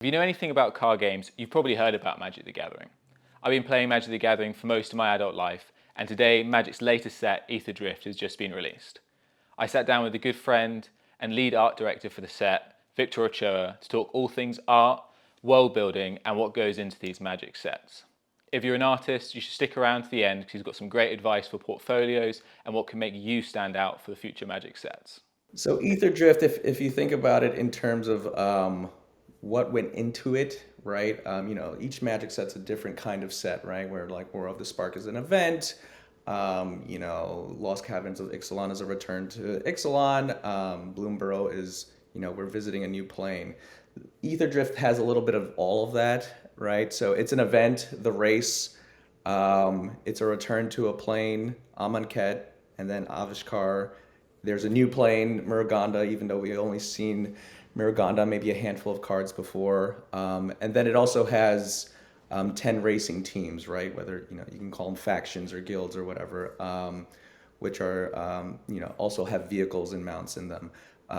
If you know anything about card games, you've probably heard about Magic the Gathering. I've been playing Magic the Gathering for most of my adult life, and today Magic's latest set, Ether Drift, has just been released. I sat down with a good friend and lead art director for the set, Victor Ochoa, to talk all things art, world building, and what goes into these Magic sets. If you're an artist, you should stick around to the end because he's got some great advice for portfolios and what can make you stand out for the future Magic sets. So Ether Drift, if you think about it in terms of what went into it, right? Each Magic set's a different kind of set, right? Where like War of the Spark is an event. Lost Caverns of Ixalan is a return to Ixalan. Bloomburrow is, we're visiting a new plane. Ether Drift has a little bit of all of that, right? So it's an event, the race. It's a return to a plane, Amonkhet, and then Avishkar. There's a new plane, Muruganda, even though we only seen Muruganda maybe a handful of cards before. And then it also has 10 racing teams, right? Whether, you can call them factions or guilds or whatever, which are, also have vehicles and mounts in them.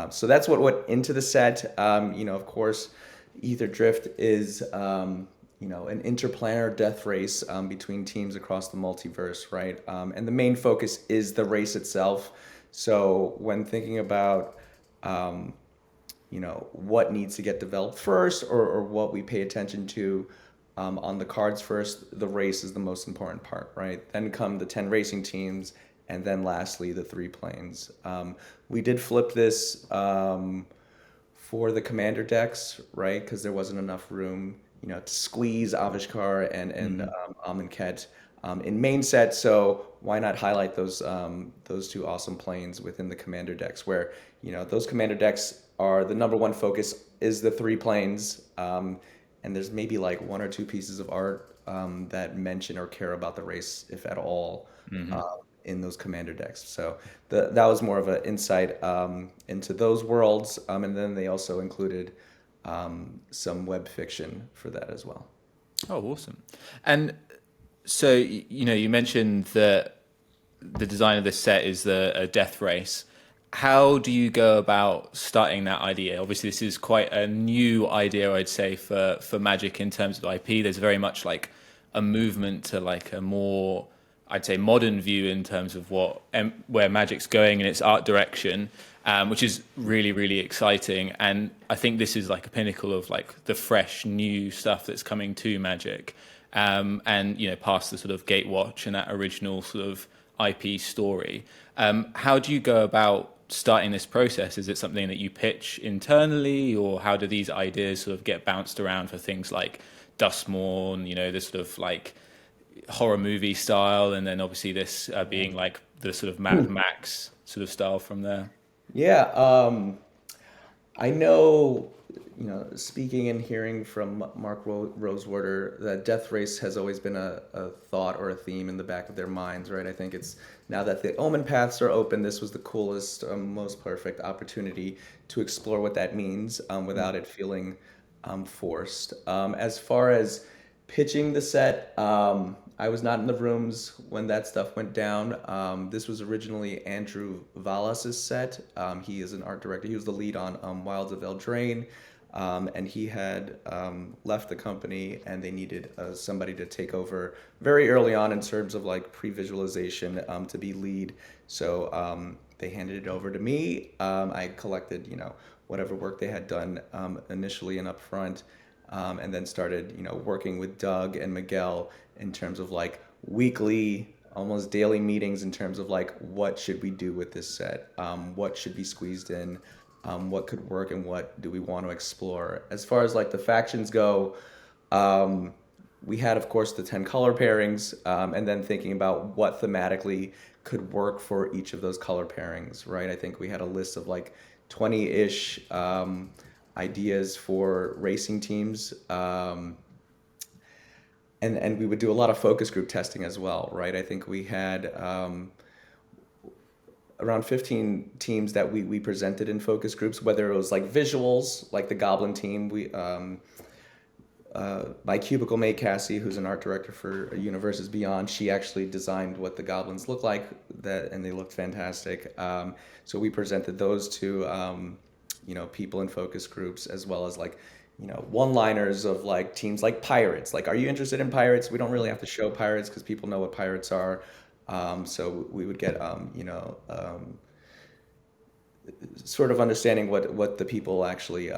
So that's what went into the set. Of course, Ether Drift is, an interplanar death race between teams across the multiverse, right? And the main focus is the race itself. So when thinking about, what needs to get developed first, or what we pay attention to on the cards first, the race is the most important part, right? Then come the 10 racing teams, and then lastly, the three planes. We did flip this for the commander decks, right? Because there wasn't enough room, to squeeze Avishkar and Amonkhet in main set. So why not highlight those two awesome planes within the commander decks, where those commander decks are the number one focus is the three planes, and there's maybe like one or two pieces of art that mention or care about the race, if at all, in those commander decks. So that was more of an insight into those worlds, and then they also included some web fiction for that as well. Oh, awesome. And so, you mentioned that the design of this set is a death race. How do you go about starting that idea? Obviously, this is quite a new idea, I'd say, for Magic in terms of IP. There's very much like a movement to like a more, I'd say, modern view in terms of where Magic's going in its art direction, which is really, really exciting. And I think this is like a pinnacle of like the fresh, new stuff that's coming to Magic, and past the sort of Gatewatch and that original sort of IP story. How do you go about starting this process? Is it something that you pitch internally, or how do these ideas sort of get bounced around for things like Dustmorn, this sort of like horror movie style, and then obviously this being like the sort of Mad Max sort of style from there? Yeah, I know, speaking and hearing from Mark Rosewater, that death race has always been a thought or a theme in the back of their minds, right? I think it's now that the Omen paths are open, this was the coolest, most perfect opportunity to explore what that means without it feeling forced. As far as pitching the set, I was not in the rooms when that stuff went down. This was originally Andrew Vallas's set. He is an art director. He was the lead on Wilds of Eldraine, and he had left the company, and they needed somebody to take over very early on in terms of like pre-visualization to be lead. So they handed it over to me. I collected, whatever work they had done initially and upfront, and then started, working with Doug and Miguel in terms of like weekly, almost daily meetings in terms of like what should we do with this set, what should be squeezed in, what could work, and what do we want to explore. As far as like the factions go, we had of course the 10 color pairings, and then thinking about what thematically could work for each of those color pairings, right? I think we had a list of like 20-ish ideas for racing teams, and we would do a lot of focus group testing as well, right? I think we had around 15 teams that we presented in focus groups, whether it was like visuals, like the Goblin team. My cubicle mate Cassie, who's an art director for Universes Beyond, she actually designed what the goblins look like, and they looked fantastic. So we presented those to people in focus groups, as well as like one-liners of like teams like Pirates. Like, are you interested in Pirates? We don't really have to show Pirates because people know what Pirates are. So we would get, sort of understanding what the people actually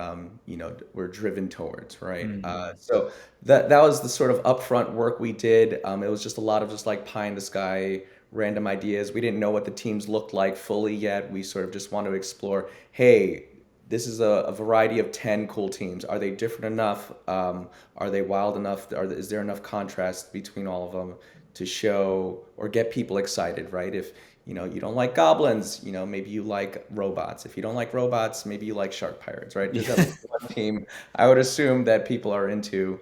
were driven towards, right? Mm. So that was the sort of upfront work we did. It was just a lot of just like pie in the sky random ideas. We didn't know what the teams looked like fully yet. We sort of just wanted to explore, hey, this is a variety of 10 cool teams. Are they different enough? Are they wild enough? Is there enough contrast between all of them to show or get people excited, right? If you don't like goblins, maybe you like robots. If you don't like robots, maybe you like shark pirates, right? There's at Yeah. least one team I would assume that people are into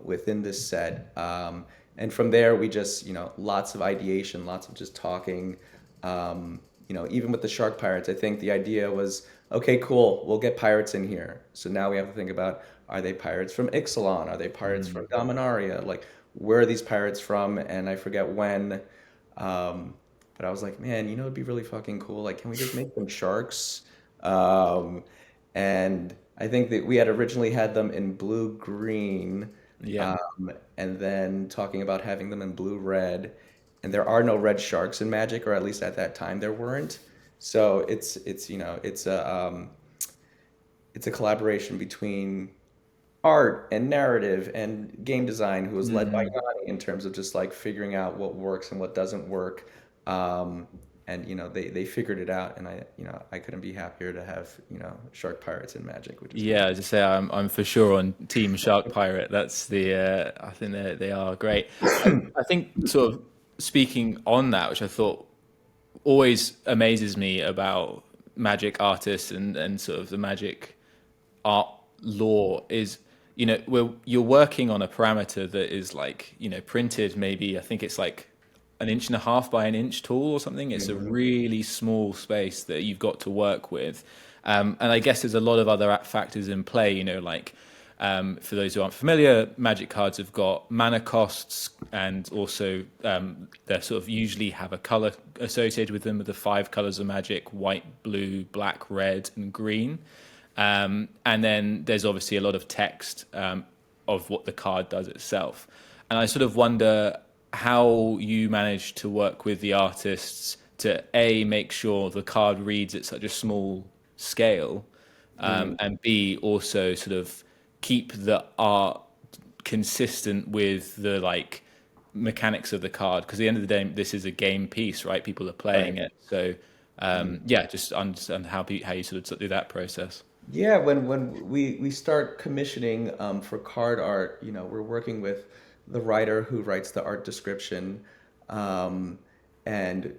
within this set. And from there, we just, lots of ideation, lots of just talking. Even with the shark pirates, I think the idea was, okay, cool, we'll get pirates in here. So now we have to think about, are they pirates from Ixalan? Are they pirates from Mm. Dominaria? Like, where are these pirates from? And I forget when. Um, but I was like, man, it'd be really fucking cool. Like, can we just make them sharks? Um, and I think that we had originally had them in blue green, Yeah. um, and then talking about having them in blue red. And there are no red sharks in Magic, or at least at that time there weren't. So it's a collaboration between art and narrative and game design, who was led by Mm. Yanni in terms of just like figuring out what works and what doesn't work. Um, and they figured it out, and I couldn't be happier to have Shark Pirates in Magic, which is Yeah, great. as I say, I'm for sure on Team Shark Pirate. That's the I think they are great. I think sort of speaking on that, which I thought always amazes me about Magic artists and sort of the Magic art law is, you're working on a parameter that is like, printed maybe, I think it's like an inch and a half by an inch tall or something. It's a Mhm. really small space that you've got to work with. And I guess there's a lot of other factors in play, like for those who aren't familiar, Magic cards have got mana costs, and also they sort of usually have a color associated with them, with the five colors of Magic: white, blue, black, red, and green. And then there's obviously a lot of text of what the card does itself. And I sort of wonder how you manage to work with the artists to A, make sure the card reads at such a small scale, Mm. and B, also sort of keep the art consistent with the like mechanics of the card. Because at the end of the day, this is a game piece, right? People are playing Right. it. So Mhm. yeah, just understand how you sort of do that process. Yeah, when we start commissioning for card art, we're working with the writer who writes the art description, um, and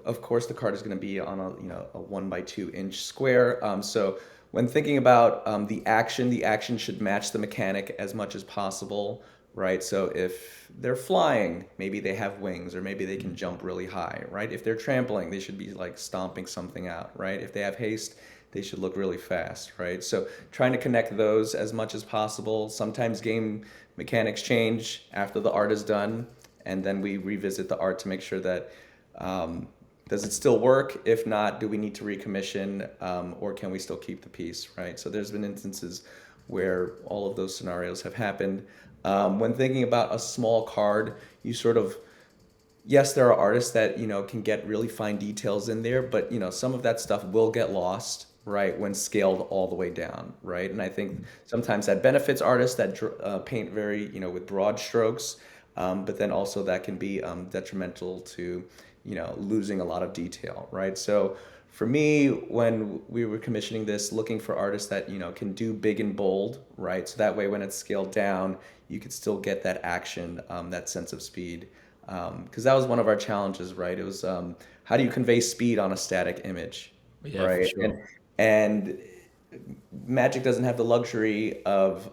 of course, the card is going to be on a 1 by 2 inch square. So when thinking about the action should match the mechanic as much as possible, right? So if they're flying, maybe they have wings, or maybe they can jump really high, right? If they're trampling, they should be like stomping something out, right? If they have haste, they should look really fast, right? So trying to connect those as much as possible. Sometimes game mechanics change after the art is done, and then we revisit the art to make sure that, um, does it still work? If not, do we need to recommission, or can we still keep the piece, right? So there's been instances where all of those scenarios have happened. When thinking about a small card, you sort of, yes, there are artists that can get really fine details in there, but some of that stuff will get lost, right, when scaled all the way down, right? And I think sometimes that benefits artists that paint very with broad strokes, but then also that can be detrimental to losing a lot of detail, right? So for me, when we were commissioning this, looking for artists that can do big and bold, right? So that way, when it's scaled down, you could still get that action, that sense of speed, because that was one of our challenges, right? It was, how do you convey speed on a static image, Yeah, for right? sure. And Magic doesn't have the luxury of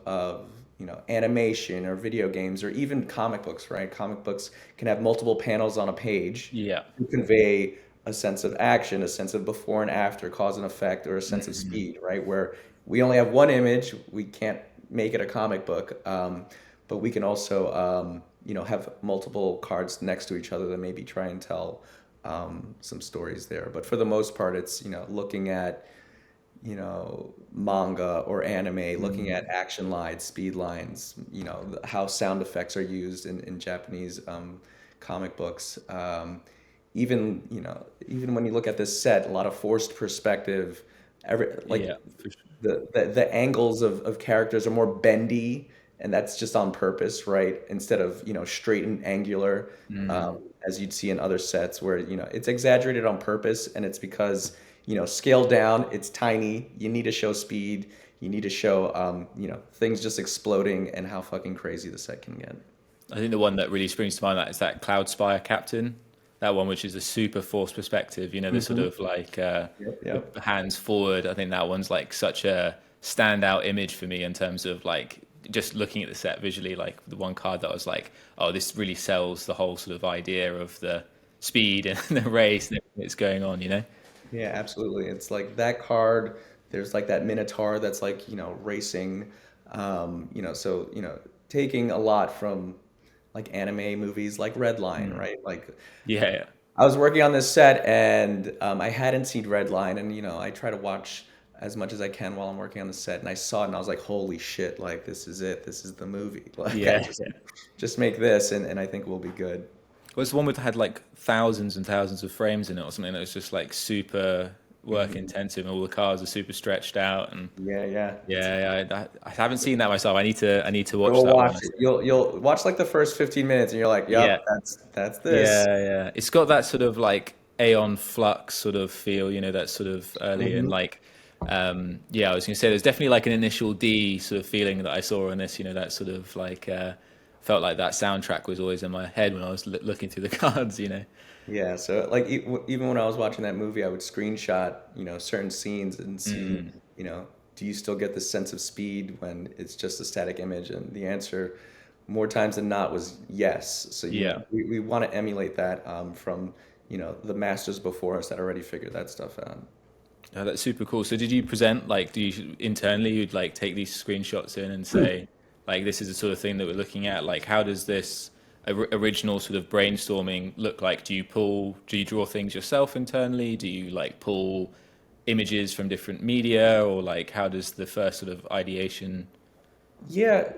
animation or video games or even comic books, right? Comic books can have multiple panels on a page Yeah. to convey a sense of action, a sense of before and after, cause and effect, or a sense of Mhm. speed, right? Where we only have one image, we can't make it a comic book, but we can also, have multiple cards next to each other that maybe try and tell some stories there. But for the most part, it's looking at manga or anime, looking Mm. at action lines, speed lines, how sound effects are used in Japanese comic books. Even when you look at this set, a lot of forced perspective. Like Yeah, for sure. the angles of characters are more bendy, and that's just on purpose, right? Instead of straight and angular, Mm. as you'd see in other sets where it's exaggerated on purpose, and it's because scaled down, it's tiny. You need to show speed. You need to show things just exploding and how fucking crazy the set can get. I think the one that really springs to mind that is that Cloud Spire Captain, that one which is a super forced perspective. You know, the sort Hmm. of like Yep, the yep. hands forward. I think that one's like such a standout image for me in terms of like just looking at the set visually. Like the one card that I was like, oh, this really sells the whole sort of idea of the speed and the race and everything that's going on. You know? Yeah, absolutely. It's like that card. There's like that Minotaur that's like, racing. So, taking a lot from like anime movies like Redline, Mm. right? Like Yeah, yeah. I was working on this set and I hadn't seen Redline, and I try to watch as much as I can while I'm working on the set, and I saw it and I was like, holy shit, like this is it. This is the movie. Like I Yeah, just make this and I think we'll be good. was the one with had like thousands and thousands of frames in it or something that was just like super work Hmm. intensive and all the cars are super stretched out and Yeah, yeah. I haven't seen that myself. I need to watch Go that watch one. it. You'll watch like the first 15 minutes and you're like, Yeah, "Yep, that's this." yeah. It's got that sort of like Aeon Flux sort of feel, you know, that sort of early and Hmm. like yeah, I was gonna say there's definitely like an initial D sort of feeling that I saw in this, you know, that sort of like felt like that soundtrack was always in my head when I was looking through the cards, you know. Yeah, so like even when I was watching that movie, I would screenshot, certain scenes and see, Mm, you know, do you still get the sense of speed when it's just a static image? And the answer, more times than not, was yes. So, yeah. we want to emulate that from, the masters before us that already figured that stuff out. Oh, that's super cool. So did you present like do you internally you'd like take these screenshots in and say like this is the sort of thing that we're looking at? Like how does this original sort of brainstorming look like? Do you draw things yourself internally? Do you like pull images from different media or like how does the first sort of ideation? Yeah,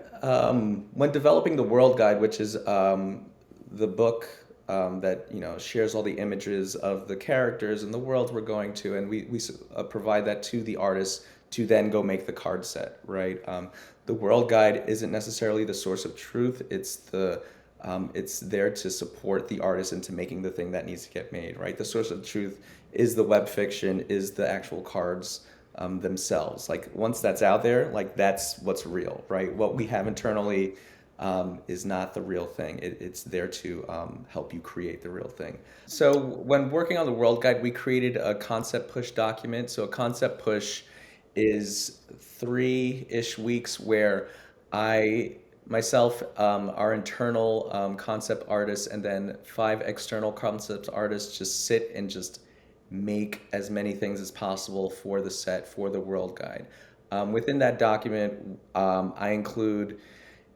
when developing the World Guide, which is the book that shares all the images of the characters and the worlds we're going to, and we provide that to the artists to then go make the card set, right? The World Guide isn't necessarily the source of truth. It's there to support the artist into making the thing that needs to get made, right? The source of truth is the web fiction, is the actual cards themselves. Like once that's out there, like that's what's real, right? What we have internally is not the real thing. It's there to help you create the real thing. So when working on the World Guide, we created a concept push document. So a concept push is 3-ish weeks where I myself, our internal concept artists, and then 5 external concept artists just sit and just make as many things as possible for the set, for the World Guide. Within that document, I include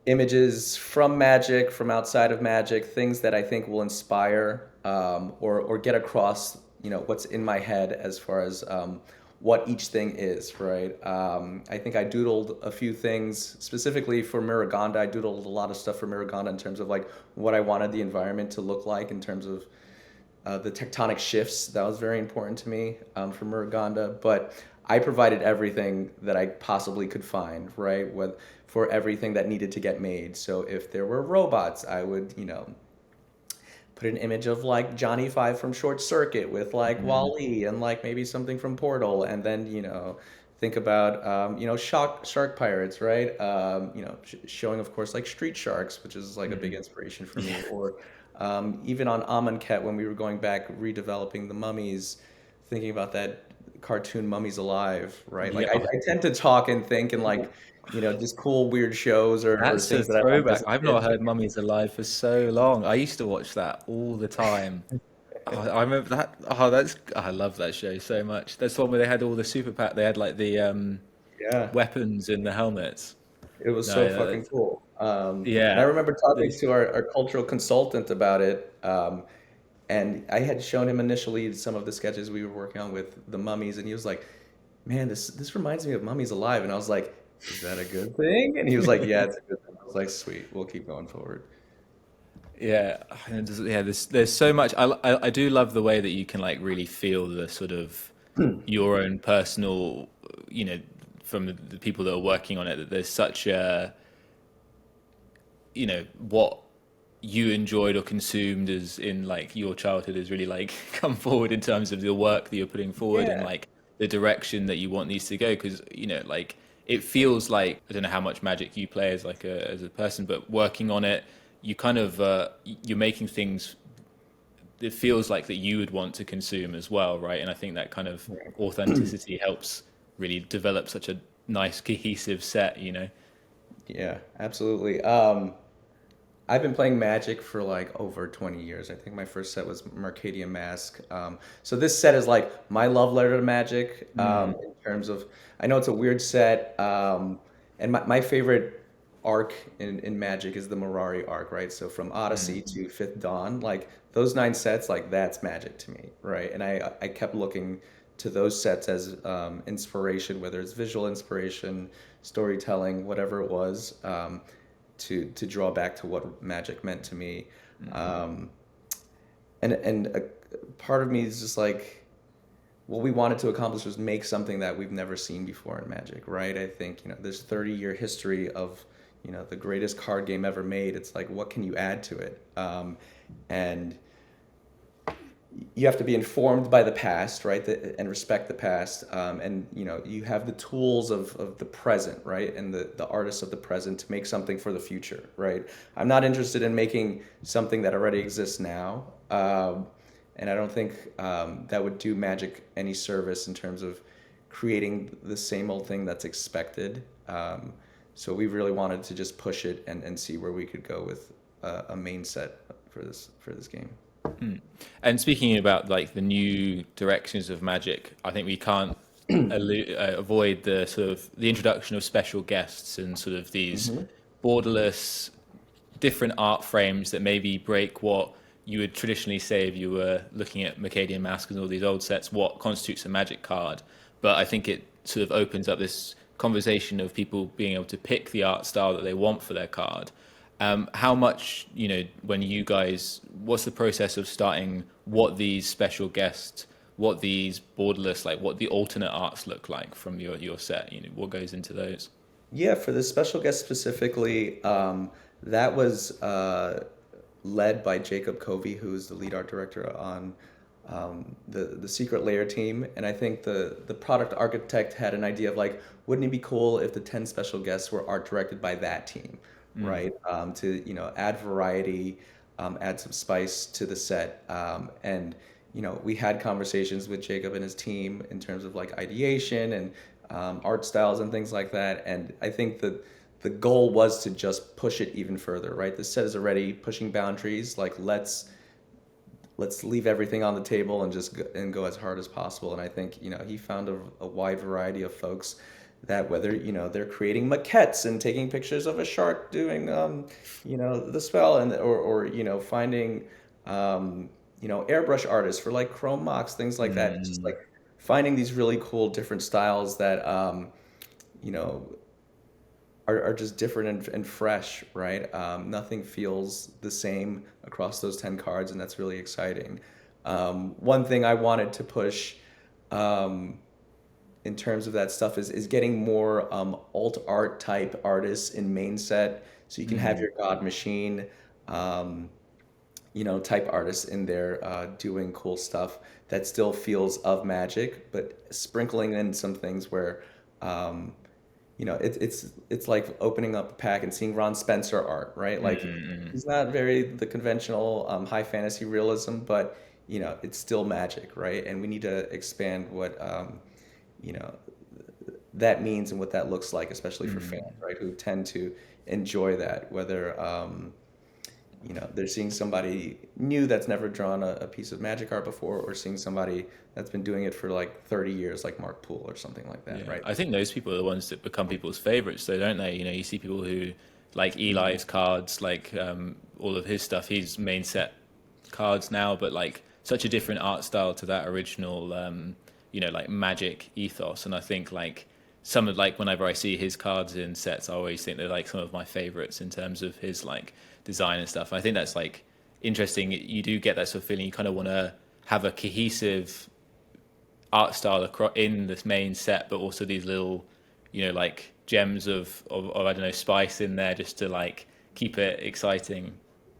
images from Magic, from outside of Magic, things that I think will inspire or get across, what's in my head as far as what each thing is, right? I think I doodled a few things specifically for Miragonda. I doodled a lot of stuff for Miragonda in terms of like what I wanted the environment to look like in terms of the tectonic shifts. That was very important to me for Muruganda. But I provided everything that I possibly could find, right? For everything that needed to get made. So if there were robots, I would, put an image of like Johnny Five from Short Circuit with like Mm, Wally and like maybe something from Portal, and then think about shark pirates, right? Showing of course like Street Sharks, which is like a big mm. inspiration for Yeah. me, or even on Amonkhet when we were going back redeveloping the mummies, thinking about that cartoon Mummies Alive, right? Like Yeah. I tend to talk and think and like just cool weird shows or That's a things that I liked as throwback. a I've kid. not heard Mummies Alive for so long. I used to watch that all the time. Oh, I remember that. I love that show so much. That's the one where they had all the super pack. They had like the Yeah. weapons in the helmets. It was so No, fucking cool. And I yeah. remember talking This, to our cultural consultant about it. And I had shown him initially some of the sketches we were working on with the mummies, and he was like, man, this reminds me of Mummy's Alive. And I was like, is that a good thing? And he was like, yeah, it's a good thing. I was like, sweet, we'll keep going forward. Yeah, and yeah. There's so much. I do love the way that you can like really feel the sort of your own personal, you know, from the people that are working on it. That there's such a, what you enjoyed or consumed as in like your childhood has really like come forward in terms of the work that you're putting forward and Yeah. like the direction that you want these to go. Because like it feels like I don't know how much Magic you play as like a person, but working on it, you kind of you're making things. It feels like that you would want to consume as well, right? And I think that kind of authenticity helps really develop such a nice cohesive set. Yeah, absolutely. I've been playing Magic for like over 20 years. I think my first set was Mercadian Mask. So this set is like my love letter to Magic Mm, in terms of, I know it's a weird set. And my favorite arc in Magic is the Mirari arc, right? So from Odyssey mm, to Fifth Dawn, like those 9 sets, like that's Magic to me, right? And I kept looking to those sets as inspiration, whether it's visual inspiration, storytelling, whatever it was. To draw back to what Magic meant to me. mm, Um, and a part of me is just like, what we wanted to accomplish was make something that we've never seen before in Magic, right? I think, there's 30-year history of, the greatest card game ever made. It's like, what can you add to it? And you have to be informed by the past, right? And respect the past. And you have the tools of the present, right? And the artists of the present to make something for the future, right? I'm not interested in making something that already exists now. And I don't think that would do Magic any service in terms of creating the same old thing that's expected. So we really wanted to just push it and see where we could go with a main set for this game. mm. And speaking about like the new directions of Magic, I think we can't avoid the sort of the introduction of special guests and sort of these Hmm. borderless different art frames that maybe break what you would traditionally say if you were looking at Mercadian Masks and all these old sets, what constitutes a Magic card. But I think it sort of opens up this conversation of people being able to pick the art style that they want for their card. How much, when you guys, what's the process of starting what these special guests, what these borderless, like what the alternate arts look like from your set? What goes into those? Yeah, for the special guest specifically, that was led by Jacob Covey, who's the lead art director on the Secret Layer team. And I think the product architect had an idea of like, wouldn't it be cool if the 10 special guests were art directed by that team, Mm, right? To add variety, add some spice to the set, and we had conversations with Jacob and his team in terms of like ideation and art styles and things like that. And I think that the goal was to just push it even further, right? The set is already pushing boundaries. Like let's leave everything on the table and just go as hard as possible. And I think he found a wide variety of folks that whether they're creating maquettes and taking pictures of a shark doing the spell, and or finding airbrush artists for like chrome mox, things like that, just mm, like finding these really cool different styles that you know are just different and fresh, right? Nothing feels the same across those 10 cards, and that's really exciting. One thing I wanted to push um, in terms of that stuff is getting more alt art type artists in main set, so you can have mm, your God Machine um, type artists in there doing cool stuff that still feels of Magic, but sprinkling in some things where um, it's like opening up a pack and seeing Ron Spencer art, right? mm, Like mm. he's not very the conventional high fantasy realism, but it's still Magic, right? And we need to expand what you know that means and what that looks like, especially for fans, Mm. right, who tend to enjoy that, whether they're seeing somebody new that's never drawn a piece of Magic art before, or seeing somebody that's been doing it for like 30 years, like Mark Poole or something like that, Yeah, right? I think those people are the ones that become people's favorites, though, don't they? You see people who like Mhm. Eli's cards, like all of his stuff. He's main set cards now, but like such a different art style to that original like magic ethos. And I think like some of like whenever I see his cards in sets, I always think they're like some of my favorites in terms of his like design and stuff. I think that's like interesting. You do get that sort of feeling. You kind of want to have a cohesive art style across in this main set, but also these little, like gems of I don't know spice in there just to like keep it exciting.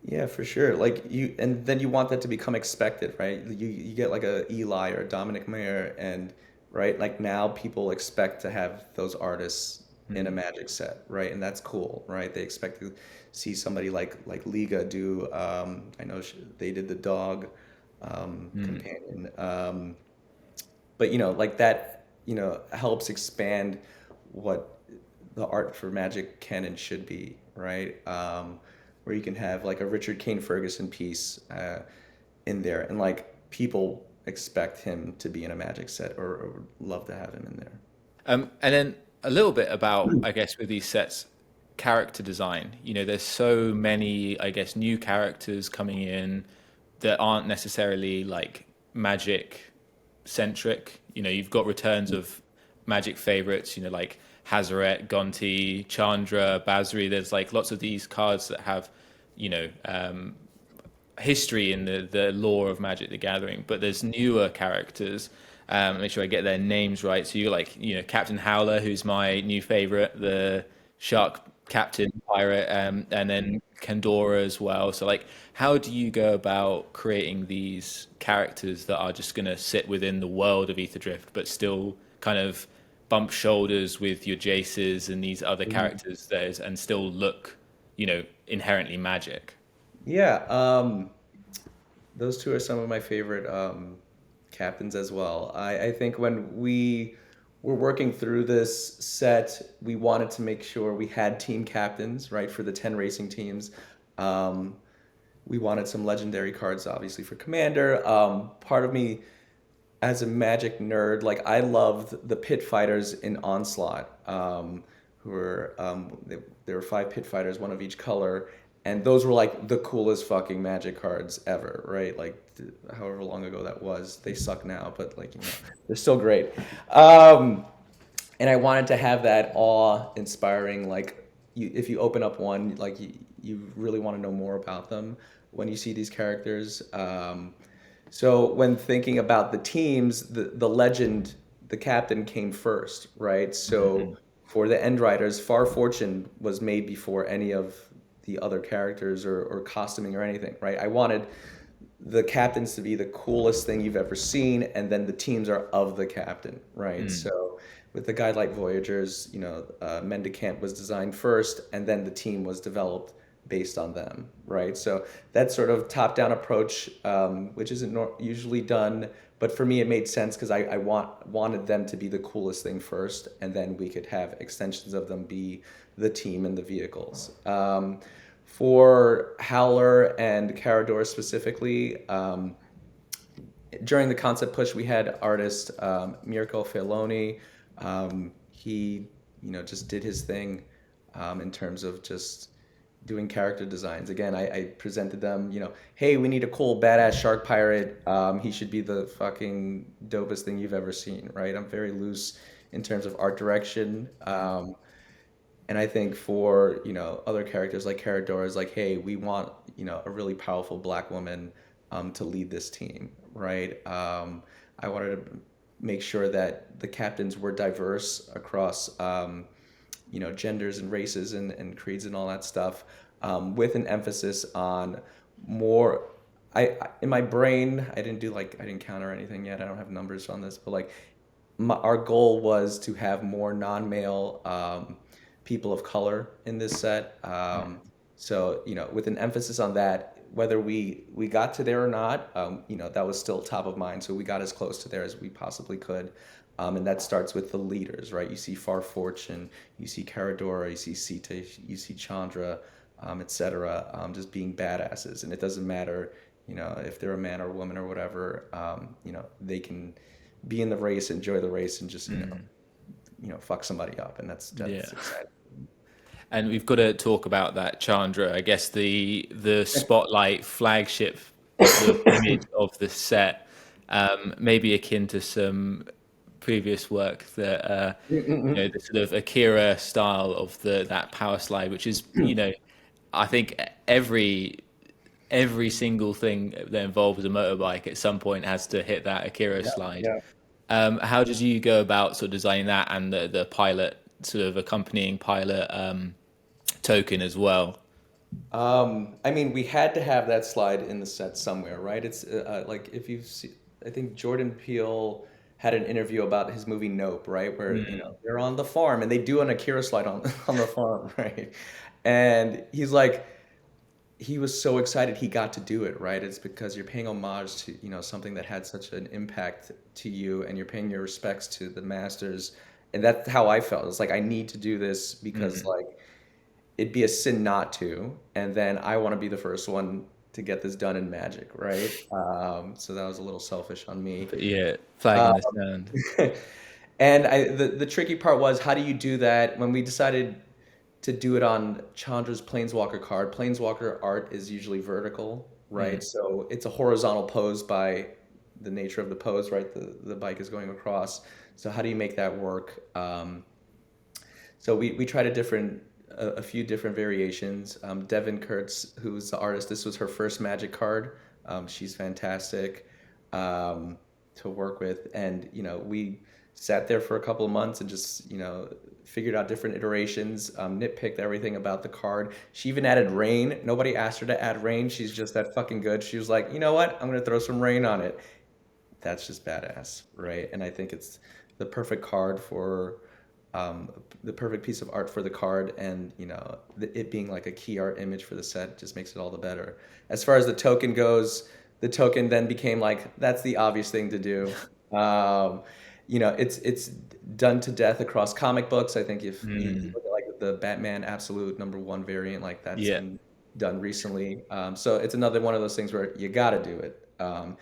Yeah, for sure. Like you, and then you want that to become expected, right? You get like a Eli or a Dominic Mayer, and right, like now people expect to have those artists in a Mm, Magic set, right? And that's cool, right? They expect to see somebody like Liga do. I know they did the dog mm, companion, but like that, helps expand what the art for Magic can and should be, right? Where you can have like a Richard Kane Ferguson piece in there, and like people expect him to be in a Magic set, or would love to have him in there. and then a little bit about, I guess, with these sets, character design. There's so many, I guess, new characters coming in that aren't necessarily like magic centric. You've got returns of magic favorites, like Hazaret, Gonti, Chandra, Basri. There's like lots of these cards that have, you know, um, history in the lore of Magic the Gathering, but there's newer characters. Make sure I get their names right. So you're like, Captain Howler, who's my new favorite, the Shark Captain Pirate, and then Kandora as well. So like, how do you go about creating these characters that are just going to sit within the world of Ether Drift, but still kind of bump shoulders with your Jaces and these other characters there, and still look, inherently magic? Yeah, those two are some of my favorite captains as well. I think when we were working through this set, we wanted to make sure we had team captains, right, for the 10 racing teams. Um, we wanted some legendary cards, obviously, for Commander. Part of me, as a Magic nerd, like I loved the pit fighters in Onslaught, who were there were 5 pit fighters, one of each color, and those were like the coolest fucking Magic cards ever, right? Like however long ago that was, they suck now, but like they're still great. Um, and I wanted to have that awe-inspiring, like if you open up one, like you really want to know more about them when you see these characters. So when thinking about the teams, the legend, the captain came first, right? So for the End Riders, Far Fortune was made before any of the other characters or costuming or anything, right? I wanted the captains to be the coolest thing you've ever seen, and then the teams are of the captain, right? Mm. So with the Guidelight Voyagers, Mendicant was designed first, and then the team was developed based on them, right? So that sort of top-down approach, which isn't usually done, but for me it made sense because I wanted them to be the coolest thing first, and then we could have extensions of them be the team and the vehicles. For Howler and Carador specifically, during the concept push, we had artist Mirko Feloni. He, just did his thing in terms of just doing character designs. Again, I presented them, hey, we need a cool, badass shark pirate. He should be the fucking dopest thing you've ever seen, right? I'm very loose in terms of art direction. And I think for, other characters like Carador is like, hey, we want, a really powerful black woman to lead this team, right? I wanted to make sure that the captains were diverse across, genders and races and creeds and all that stuff, with an emphasis on more. In my brain, I didn't count or anything yet. I don't have numbers on this, but like our goal was to have more non-male people of color in this set. So with an emphasis on that, whether we got to there or not, that was still top of mind. So we got as close to there as we possibly could. And that starts with the leaders, right? You see Far Fortune, you see Caradora, you see Sita, you see Chandra, etc. Just being badasses, and it doesn't matter, if they're a man or a woman or whatever. They can be in the race, enjoy the race, and just fuck somebody up, and Yeah. that's exciting. And we've got to talk about that Chandra. I guess the spotlight flagship sort of image of the set, maybe akin to some. previous work that Mm-mm-mm. the sort of Akira style of the that power slide, which is I think every single thing that involves a motorbike at some point has to hit that Akira Yeah, slide. yeah. How did you go about sort of designing that and the pilot sort of accompanying pilot token as well? I mean, we had to have that slide in the set somewhere, right? It's like if you see, I think Jordan Peele had an interview about his movie Nope, right? Where, they're on the farm and they do an Akira slide on on the farm, right? And he's like, he was so excited he got to do it, right? It's because you're paying homage to, something that had such an impact to you and you're paying your respects to the masters. And that's how I felt. It's like I need to do this because Mm. like it'd be a sin not to. And then I want to be the first one to get this done in Magic, right? So that was a little selfish on me. But yeah, flag Uh, in the sand. and the tricky part was how do you do that when we decided to do it on Chandra's Planeswalker card. Planeswalker art is usually vertical, right? Mm. So it's a horizontal pose by the nature of the pose, right? The bike is going across. So how do you make that work? So we tried a few different variations. Devin Kurtz, who's the artist, this was her first Magic card. She's fantastic to work with, and we sat there for a couple of months and just figured out different iterations, nitpicked everything about the card. She even added rain. Nobody asked her to add rain. She's just that fucking good. She was like, you know what? I'm gonna throw some rain on it. That's just badass, right? And I think it's the perfect card for the perfect piece of art for the card, and it being like a key art image for the set just makes it all the better. As far as the token goes, the token then became like that's the obvious thing to do. Um, it's done to death across comic books. I think if you Mm. look at like the Batman Absolute #1 variant, like that's Yeah. been done recently. So it's another one of those things where you got to do it. And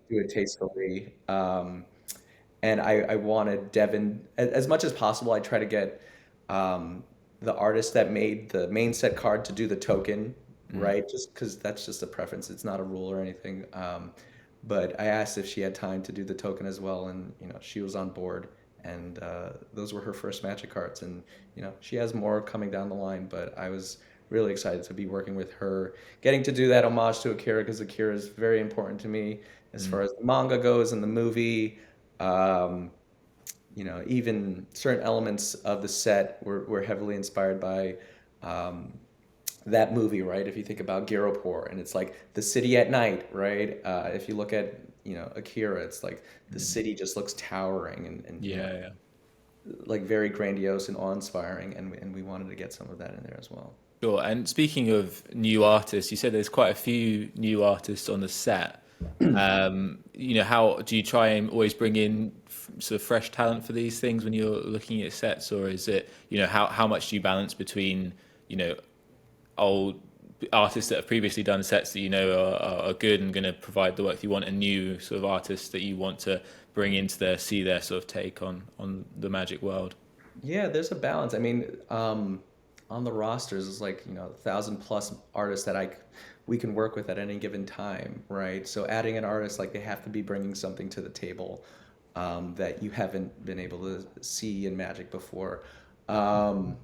do it tastefully. And I wanted Devin, as much as possible, I try to get um, the artist that made the main set card to do the token, Mm. right? Just because that's just a preference. It's not a rule or anything. But I asked if she had time to do the token as well, and she was on board. And those were her first Magic cards, and she has more coming down the line. But I was really excited to be working with her, getting to do that homage to Akira because Akira is very important to me as far Mm. as the manga goes and the movie. Um, even certain elements of the set were heavily inspired by um, that movie, right? If you think about Giropor, and it's like the city at night, right? If you look at Akira, it's like the Mm. city just looks towering and Yeah, yeah. like very grandiose and awe-inspiring, and we wanted to get some of that in there as well. Sure. And speaking of new artists, you said there's quite a few new artists on the set. How do you try and always bring in sort of fresh talent for these things when you're looking at sets, or is it, how much do you balance between, you know, old artists that have previously done sets that are good and going to provide the work you want, and new sort of artists that you want to bring into see their sort of take on the Magic world? Yeah, there's a balance. I mean, on the rosters is like 1,000+ artists that we can work with at any given time, right? So adding an artist, like they have to be bringing something to the table that you haven't been able to see in Magic before. Um,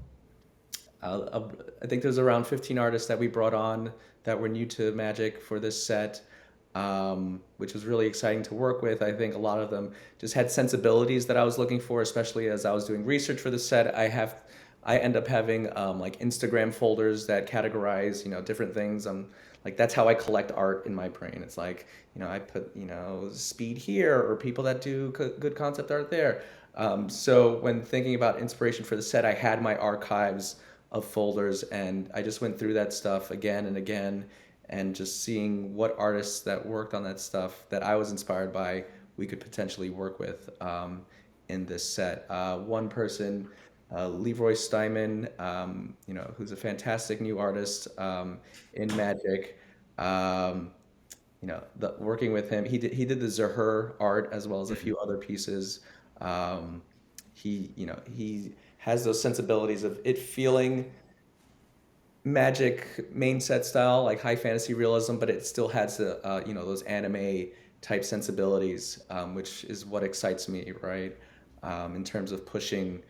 I think there's around 15 artists that we brought on that were new to Magic for this set, which was really exciting to work with. I think a lot of them just had sensibilities that I was looking for, especially as I was doing research for the set. I end up having like Instagram folders that categorize, different things. Like that's how I collect art in my brain. It's like, I put, speed here or people that do good concept art there. So when thinking about inspiration for the set, I had my archives of folders and I just went through that stuff again and again and just seeing what artists that worked on that stuff that I was inspired by we could potentially work with in this set. One person, Leroy Steinman, who's a fantastic new artist in Magic. Um, Working with him, he did the Zahur art as well as a few other pieces. Um, he has those sensibilities of it feeling Magic main set style, like high fantasy realism, but it still has those anime type sensibilities, which is what excites me, right? in terms of pushing,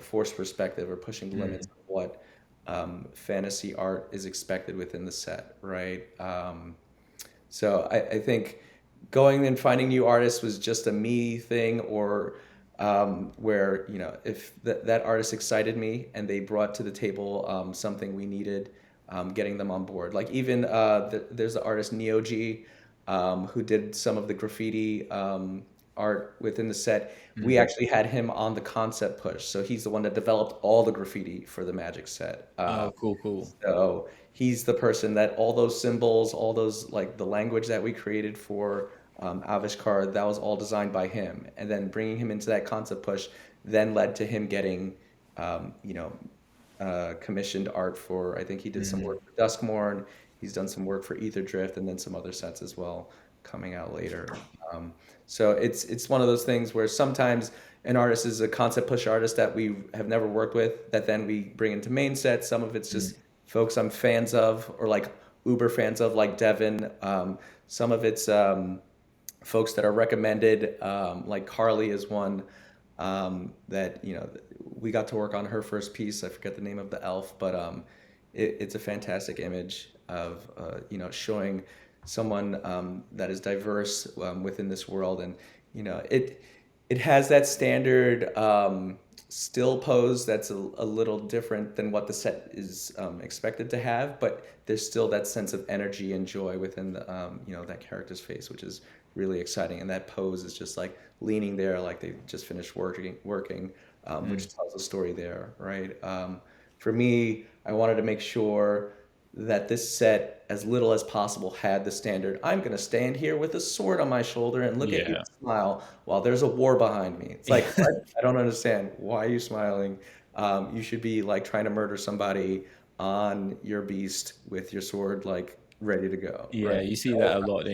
force perspective or pushing the limits Mm. of what fantasy art is expected within the set, right? So I think going and finding new artists was just a me thing, or where if that artist excited me and they brought to the table something we needed, getting them on board. Like even there's the artist Neoji, who did some of the graffiti art within the set. We Mm. actually had him on the concept push, so he's the one that developed all the graffiti for the Magic set. Oh, cool, cool. So he's the person that all those symbols, all those like the language that we created for Avishkar, that was all designed by him. And then bringing him into that concept push then led to him getting, um, you know, commissioned art for. I think he did some Mm. work for Duskmorn. He's done some work for Ether Drift, and then some other sets as well coming out later. Um, so it's one of those things where sometimes an artist is a concept push artist that we have never worked with that then we bring into main sets. Some of it's Mm. just folks I'm fans of or like uber fans of, like Devin. Some of it's folks that are recommended, like Carly is one that we got to work on her first piece. I forget the name of the elf, but it's a fantastic image of showing someone that is diverse within this world, and it has that standard still pose that's a little different than what the set is expected to have, but there's still that sense of energy and joy within the that character's face, which is really exciting. And that pose is just like leaning there, like they just finished working, Mm. which tells a story there, right? For me, I wanted to make sure that this set, as little as possible, had the standard, I'm going to stand here with a sword on my shoulder and look at you Yeah. and smile while there's a war behind me. It's like, what? I don't understand. Why are you smiling? You should be like trying to murder somebody on your beast with your sword, like ready to go, Yeah, right? you see So, that a lot,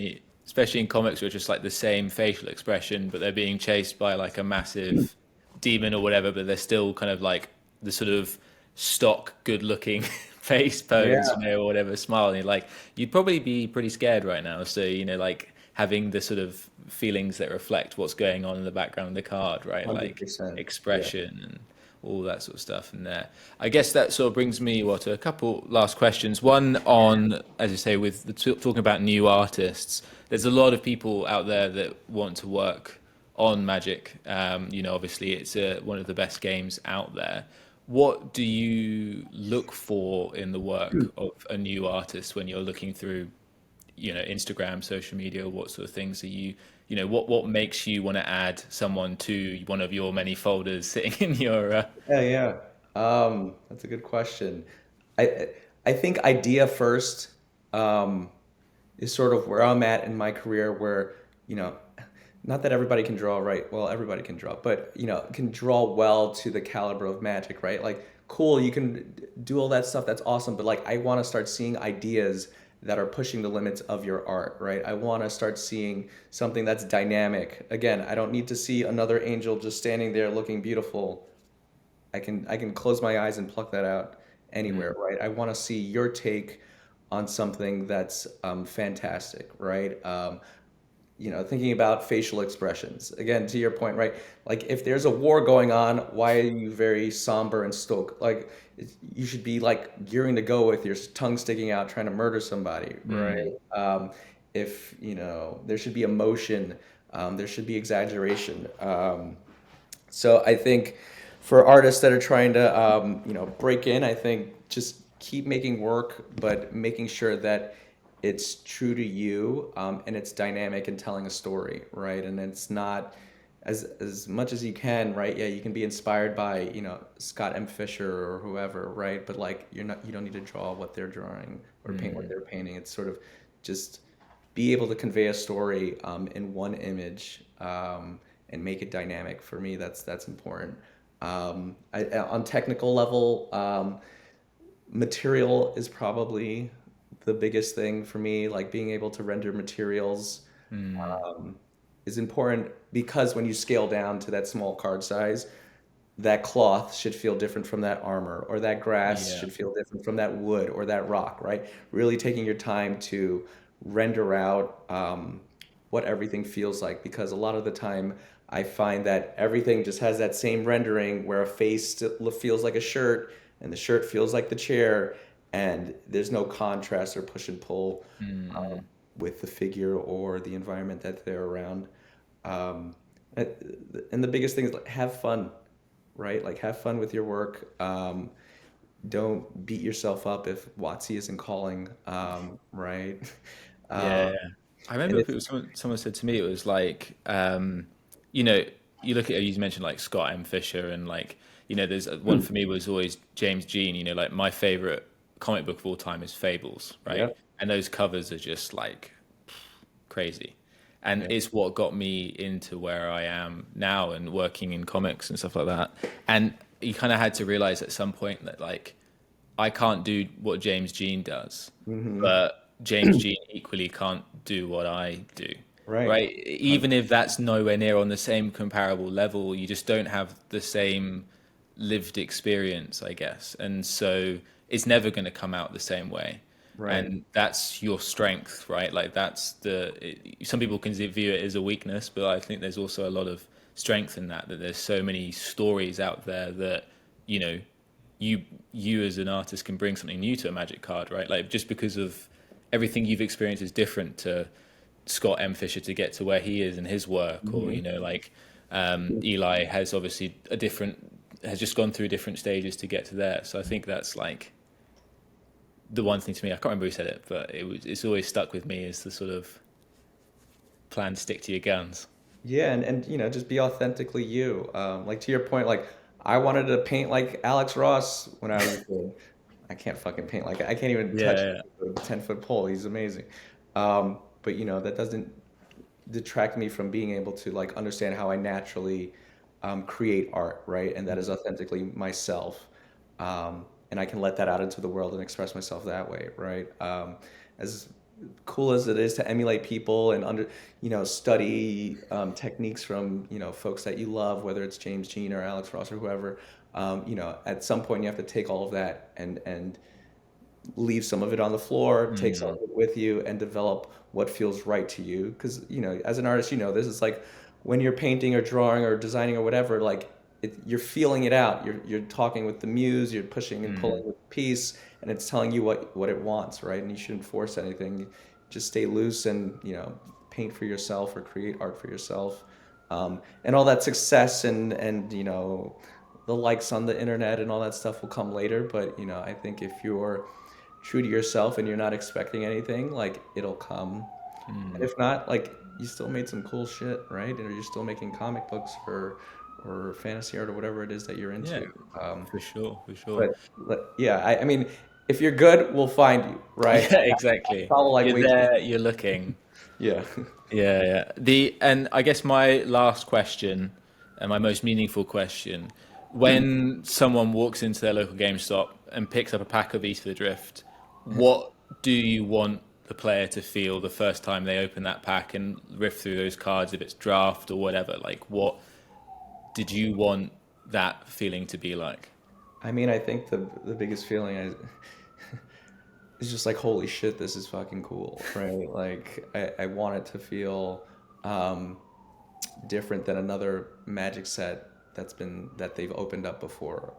especially in comics, where it's just like the same facial expression, but they're being chased by like a massive demon or whatever, but they're still kind of like the sort of stock, good-looking face pose, yeah, or whatever, smiling. Like you'd probably be pretty scared right now. So, like having the sort of feelings that reflect what's going on in the background of the card, right? Like 100%. Yeah. expression and all that sort of stuff in there. I guess that sort of brings me to a couple last questions. One on, as you say, with talking about new artists, there's a lot of people out there that want to work on Magic. Obviously it's one of the best games out there. What do you look for in the work of a new artist when you're looking through Instagram, social media? What sort of things are what makes you want to add someone to one of your many folders sitting in your Yeah, yeah. That's a good question. I I think idea first um, is sort of where I'm at in my career, where you know, not that everybody can draw right. Well, everybody can draw, but can draw well to the caliber of Magic, right? Like, cool, you can do all that stuff. That's awesome, but like, I want to start seeing ideas that are pushing the limits of your art, right? I want to start seeing something that's dynamic. Again, I don't need to see another angel just standing there looking beautiful. I can close my eyes and pluck that out Mm. anywhere, right? I want to see your take on something that's fantastic, right? Thinking about facial expressions. Again, to your point, right? Like if there's a war going on, why are you very somber and stoic? Like you should be like gearing to go with your tongue sticking out, trying to murder somebody, right? Mm. If there should be emotion, there should be exaggeration. So I think for artists that are trying to, break in, I think just keep making work, but making sure that it's true to you, and it's dynamic and telling a story, right? And it's not as much as you can, right? Yeah, you can be inspired by, Scott M. Fisher or whoever, right? But like you don't need to draw what they're drawing or paint what Mm. they're painting. It's sort of just be able to convey a story in one image, and make it dynamic. For me, that's important. On technical level, material is probably the biggest thing for me. Like being able to render materials Mm. is important because when you scale down to that small card size, that cloth should feel different from that armor, or that grass Yeah. should feel different from that wood or that rock, right? Really taking your time to render out what everything feels like, because a lot of the time I find that everything just has that same rendering where a face feels like a shirt and the shirt feels like the chair, and there's no contrast or push and pull Mm-mm. with the figure or the environment that they're around. Um, and and the biggest thing is like, have fun, right? Like have fun with your work. Don't beat yourself up if WotC isn't calling, right? Yeah, Uh, yeah. I and remember if it it's was someone said to me, it was like, you know, you look at, you mentioned like Scott M. Fisher and like, there's one for me was always James Jean, like my favorite comic book of all time is Fables, yeah, right? And those covers are just like crazy. And yeah. it's what got me into where I am now and working in comics and stuff like that. And you kind of had to realize at some point that like I can't do what James Jean does, Hmm. but James Jean equally can't do what I do, Right. right? Even if that's nowhere near on the same comparable level, you just don't have the same lived experience, I guess. And so it's never going to come out the same way. Right. And that's your strength, right? Like some people can view it as a weakness, but I think there's also a lot of strength in that there's so many stories out there that, you know, you you as an artist can bring something new to a magic card, right? Like just because of everything you've experienced is different to Scott M. Fisher to get to where he is in his work, or Hmm. like Eli has obviously has just gone through different stages to get to there. So I think that's like the one thing to me. I can't remember who said it, but it's always stuck with me is the sort of plan to stick to your guns. Yeah, and just be authentically you. Like to your point, like I wanted to paint like Alex Ross when I was a kid. I can't fucking paint like I can't even touch Yeah, a 10-foot pole. He's amazing. But that doesn't detract me from being able to like understand how I naturally create art, right? And that is authentically myself. And I can let that out into the world and express myself that way, right? As cool as it is to emulate people and study techniques from folks that you love, whether it's James Jean or Alex Ross or whoever. At some point you have to take all of that and leave some of it on the floor, take some of mm, it with you, and develop what feels right to you. Because as an artist, this is like when you're painting or drawing or designing or whatever, like you're feeling it out. You're talking with the muse. You're pushing and mm, pulling with the piece, and it's telling you what it wants, right? And you shouldn't force anything. Just stay loose and paint for yourself or create art for yourself. And all that success and the likes on the internet and all that stuff will come later. But I think if you're true to yourself and you're not expecting anything, like it'll come. And mm. if not, like you still made some cool shit, right? Or you're still making comic books or fantasy art or whatever it is that you're Yeah, into. Um, for sure, for sure. but yeah, I mean, if you're good, we'll find you, right? Yeah, exactly. Follow like You're way too. there, you're looking. Yeah. Yeah, yeah. And I guess my last question and my most meaningful question, when someone walks into their local GameStop and picks up a pack of East of the Drift, what do you want the player to feel the first time they open that pack and riff through those cards, if it's draft or whatever? Like, what did you want that feeling to be like? I mean, I think the biggest feeling is just like, holy shit, this is fucking cool, right? Like, I want it to feel um, different than another Magic set that they've opened up before.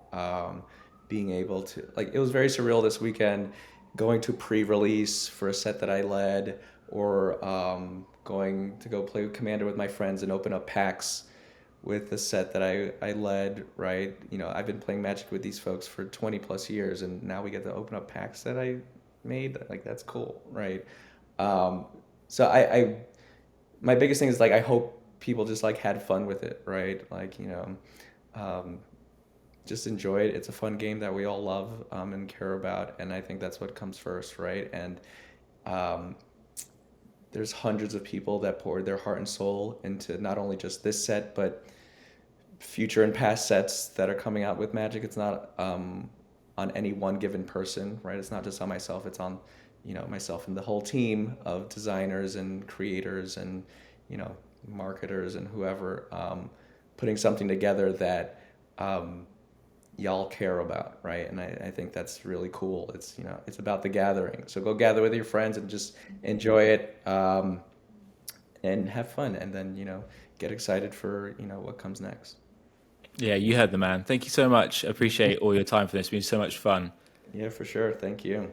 Being able to like, it was very surreal this weekend, going to pre-release for a set that I led, or going to go play with Commander with my friends and open up packs with the set that I led, right? I've been playing Magic with these folks for 20 plus years, and now we get to open up packs that I made. Like, that's cool, right? Um, so my biggest thing is like, I hope people just like had fun with it, right? Like, um, just enjoy it. It's a fun game that we all love and care about, and I think that's what comes first, right? And um, there's hundreds of people that poured their heart and soul into not only just this set, but future and past sets that are coming out with Magic. It's not on any one given person, right? It's not just on myself. It's on, myself and the whole team of designers and creators and, you know, marketers and whoever, putting something together that um, y'all care about, right? And I think that's really cool. It's about the gathering. So go gather with your friends and just enjoy it. and have fun, and then get excited for what comes next. Yeah, you heard the man. Thank you so much. Appreciate all your time for this. It's been so much fun. Yeah, for sure. Thank you.